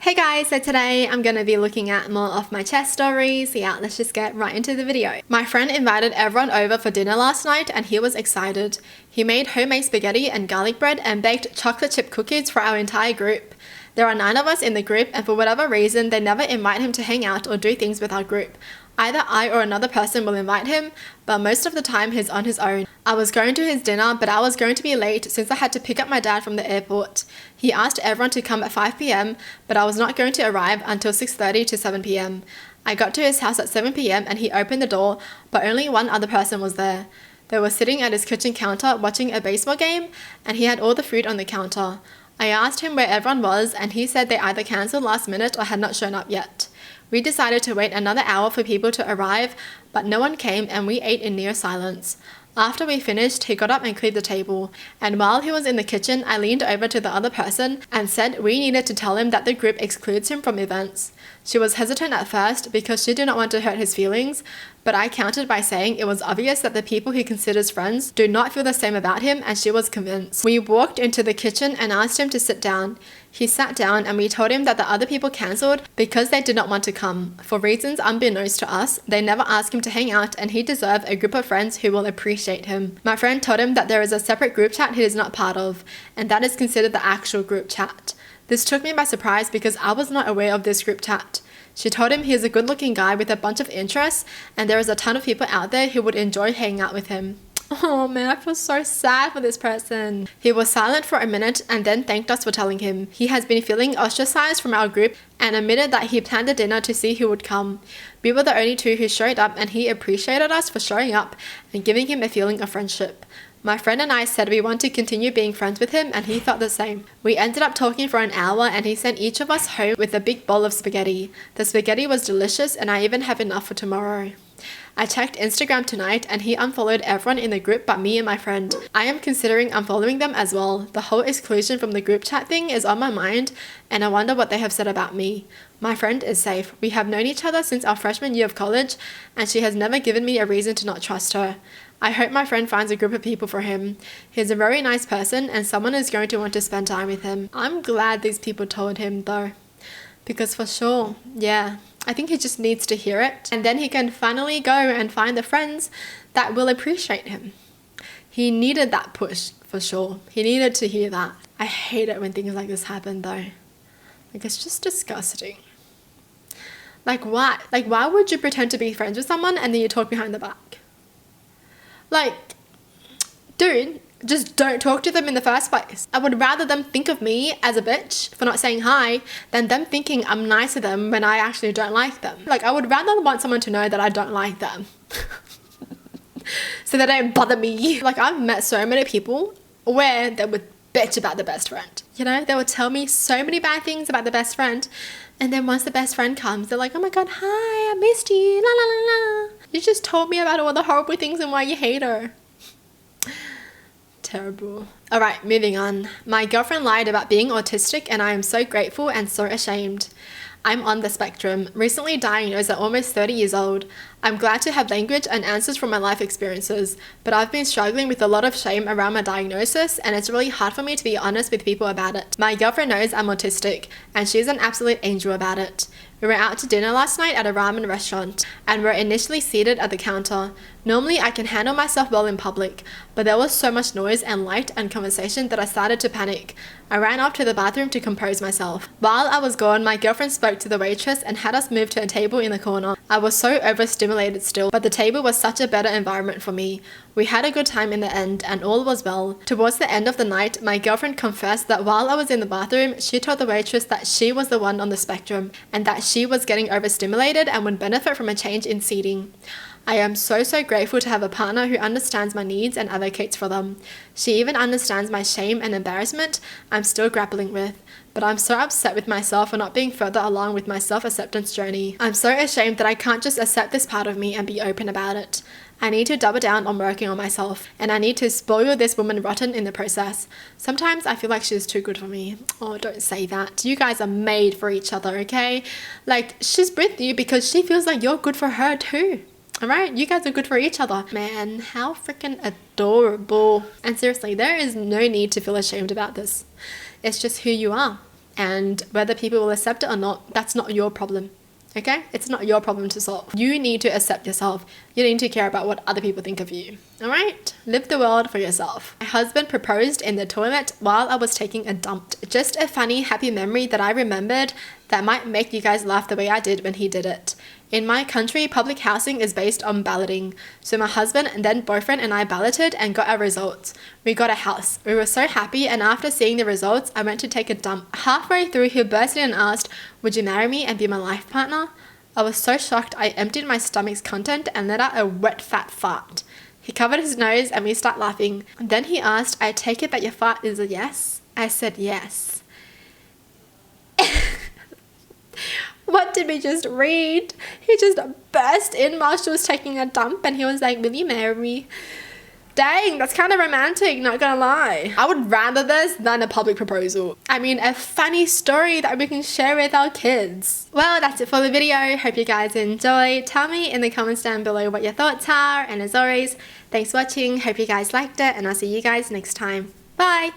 Hey guys, so today I'm going to be looking at more of my chest stories. Yeah, let's just get right into the video. My friend invited everyone over for dinner last night and he was excited. He made homemade spaghetti and garlic bread and baked chocolate chip cookies for our entire group. There are 9 of us in the group and for whatever reason they never invite him to hang out or do things with our group. Either I or another person will invite him, but most of the time he's on his own. I was going to his dinner, but I was going to be late since I had to pick up my dad from the airport. He asked everyone to come at 5 p.m, but I was not going to arrive until 6:30 to 7 p.m. I got to his house at 7 p.m. and he opened the door, but only one other person was there. They were sitting at his kitchen counter watching a baseball game, and he had all the food on the counter. I asked him where everyone was, and he said they either cancelled last minute or had not shown up yet. We decided to wait another hour for people to arrive, but no one came and we ate in near silence. After we finished, he got up and cleared the table, and while he was in the kitchen, I leaned over to the other person and said we needed to tell him that the group excludes him from events. She was hesitant at first because she did not want to hurt his feelings, but I countered by saying it was obvious that the people he considers friends do not feel the same about him, and she was convinced. We walked into the kitchen and asked him to sit down. He sat down and we told him that the other people cancelled because they did not want to come. For reasons unbeknownst to us, they never asked him to hang out and he deserved a group of friends who will appreciate him. My friend told him that there is a separate group chat he is not part of, and that is considered the actual group chat. This took me by surprise because I was not aware of this group chat. She told him he is a good-looking guy with a bunch of interests and there is a ton of people out there who would enjoy hanging out with him. Oh man, I feel so sad for this person. He was silent for a minute and then thanked us for telling him. He has been feeling ostracized from our group and admitted that he planned the dinner to see who would come. We were the only 2 who showed up and he appreciated us for showing up and giving him a feeling of friendship. My friend and I said we want to continue being friends with him and he felt the same. We ended up talking for an hour and he sent each of us home with a big bowl of spaghetti. The spaghetti was delicious and I even have enough for tomorrow. I checked Instagram tonight and he unfollowed everyone in the group but me and my friend. I am considering unfollowing them as well. The whole exclusion from the group chat thing is on my mind and I wonder what they have said about me. My friend is safe. We have known each other since our freshman year of college and she has never given me a reason to not trust her. I hope my friend finds a group of people for him. He's a very nice person and someone is going to want to spend time with him. I'm glad these people told him though, because for sure, yeah, I think he just needs to hear it and then he can finally go and find the friends that will appreciate him. He needed that push for sure. He needed to hear that. I hate it when things like this happen though. Like, it's just disgusting. Like, why? Like, why would you pretend to be friends with someone and then you talk behind the back? Like, dude, just don't talk to them in the first place. I would rather them think of me as a bitch for not saying hi than them thinking I'm nice to them when I actually don't like them. Like, I would rather want someone to know that I don't like them so they don't bother me. Like, I've met so many people where they would bitch about the best friend. You know, they would tell me so many bad things about the best friend, and then once the best friend comes, they're like, oh my god, hi, I missed you, la la la la. You just told me about all the horrible things and why you hate her. Terrible. Alright, moving on. My girlfriend lied about being autistic and I am so grateful and so ashamed. I'm on the spectrum, recently diagnosed at almost 30 years old. I'm glad to have language and answers from my life experiences, but I've been struggling with a lot of shame around my diagnosis and it's really hard for me to be honest with people about it. My girlfriend knows I'm autistic and she's an absolute angel about it. We were out to dinner last night at a ramen restaurant and were initially seated at the counter. Normally I can handle myself well in public, but there was so much noise and light and conversation that I started to panic. I ran off to the bathroom to compose myself. While I was gone, my girlfriend spoke to the waitress and had us move to a table in the corner. I was so overstimulated still, but the table was such a better environment for me. We had a good time in the end and all was well. Towards the end of the night, my girlfriend confessed that while I was in the bathroom, she told the waitress that she was the one on the spectrum and that she was getting overstimulated and would benefit from a change in seating. I am so grateful to have a partner who understands my needs and advocates for them. She even understands my shame and embarrassment I'm still grappling with. But I'm so upset with myself for not being further along with my self-acceptance journey. I'm so ashamed that I can't just accept this part of me and be open about it. I need to double down on working on myself, and I need to spoil this woman rotten in the process. Sometimes I feel like she's too good for me. Oh, don't say that. You guys are made for each other, okay? Like, she's with you because she feels like you're good for her too. Alright, you guys are good for each other. Man, how freaking adorable. And seriously, there is no need to feel ashamed about this. It's just who you are. And whether people will accept it or not, that's not your problem. Okay? It's not your problem to solve. You need to accept yourself. You need to care about what other people think of you. Alright? Live the world for yourself. My husband proposed in the toilet while I was taking a dump. Just a funny, happy memory that I remembered that might make you guys laugh the way I did when he did it. In my country, public housing is based on balloting. So my husband and then boyfriend and I balloted and got our results. We got a house. We were so happy, and after seeing the results, I went to take a dump. Halfway through, he burst in and asked, "Would you marry me and be my life partner?" I was so shocked I emptied my stomach's content and let out a wet fat fart. He covered his nose and we start laughing. Then he asked, "I take it that your fart is a yes?" I said yes. What did we just read? He just burst in while she was taking a dump and he was like, "Will you marry me?" Dang, that's kind of romantic, not gonna lie. I would rather this than a public proposal. I mean, a funny story that we can share with our kids. Well, that's it for the video. Hope you guys enjoyed. Tell me in the comments down below what your thoughts are. And as always, thanks for watching. Hope you guys liked it, and I'll see you guys next time. Bye!